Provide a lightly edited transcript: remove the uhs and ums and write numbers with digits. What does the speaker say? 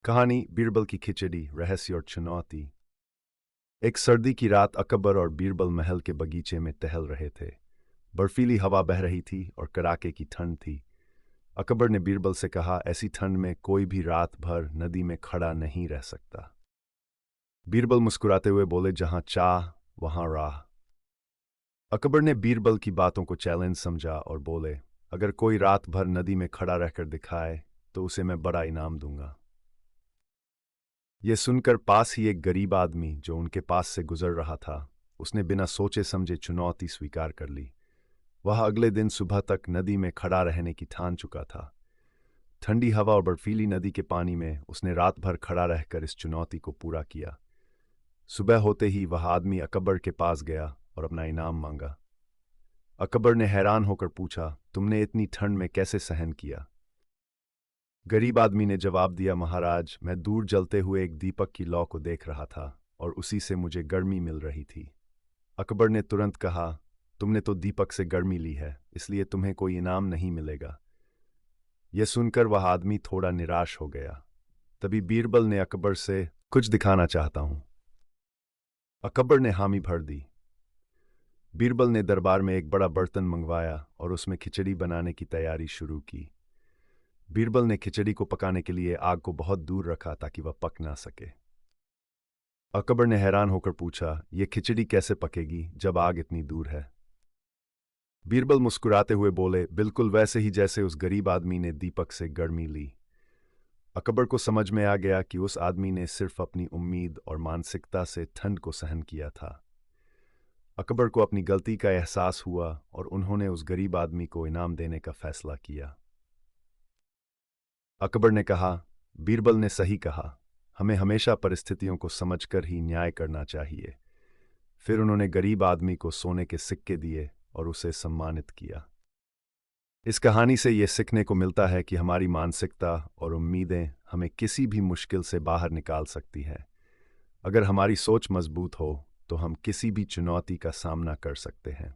कहानी बीरबल की खिचड़ी, रहस्य और चुनौती। एक सर्दी की रात अकबर और बीरबल महल के बगीचे में टहल रहे थे। बर्फीली हवा बह रही थी और कड़ाके की ठंड थी। अकबर ने बीरबल से कहा, ऐसी ठंड में कोई भी रात भर नदी में खड़ा नहीं रह सकता। बीरबल मुस्कुराते हुए बोले, जहां चाह वहां राह। अकबर ने बीरबल की बातों को चैलेंज समझा और बोले, अगर कोई रात भर नदी में खड़ा रहकर दिखाए तो उसे मैं बड़ा इनाम दूंगा। यह सुनकर पास ही एक गरीब आदमी जो उनके पास से गुजर रहा था, उसने बिना सोचे समझे चुनौती स्वीकार कर ली। वह अगले दिन सुबह तक नदी में खड़ा रहने की ठान चुका था। ठंडी हवा और बर्फीली नदी के पानी में उसने रात भर खड़ा रहकर इस चुनौती को पूरा किया। सुबह होते ही वह आदमी अकबर के पास गया और अपना इनाम मांगा। अकबर ने हैरान होकर पूछा, तुमने इतनी ठंड में कैसे सहन किया? गरीब आदमी ने जवाब दिया, महाराज, मैं दूर जलते हुए एक दीपक की लौ को देख रहा था और उसी से मुझे गर्मी मिल रही थी। अकबर ने तुरंत कहा, तुमने तो दीपक से गर्मी ली है, इसलिए तुम्हें कोई इनाम नहीं मिलेगा। यह सुनकर वह आदमी थोड़ा निराश हो गया। तभी बीरबल ने अकबर से, कुछ दिखाना चाहता हूं। अकबर ने हामी भर दी। बीरबल ने दरबार में एक बड़ा बर्तन मंगवाया और उसमें खिचड़ी बनाने की तैयारी शुरू की। बीरबल ने खिचड़ी को पकाने के लिए आग को बहुत दूर रखा ताकि वह पक ना सके। अकबर ने हैरान होकर पूछा, यह खिचड़ी कैसे पकेगी जब आग इतनी दूर है? बीरबल मुस्कुराते हुए बोले, बिल्कुल वैसे ही जैसे उस गरीब आदमी ने दीपक से गर्मी ली। अकबर को समझ में आ गया कि उस आदमी ने सिर्फ अपनी उम्मीद और मानसिकता से ठंड को सहन किया था। अकबर को अपनी गलती का एहसास हुआ और उन्होंने उस गरीब आदमी को इनाम देने का फैसला किया। अकबर ने कहा, बीरबल ने सही कहा, हमें हमेशा परिस्थितियों को समझकर ही न्याय करना चाहिए। फिर उन्होंने गरीब आदमी को सोने के सिक्के दिए और उसे सम्मानित किया। इस कहानी से यह सीखने को मिलता है कि हमारी मानसिकता और उम्मीदें हमें किसी भी मुश्किल से बाहर निकाल सकती हैं। अगर हमारी सोच मजबूत हो तो हम किसी भी चुनौती का सामना कर सकते हैं।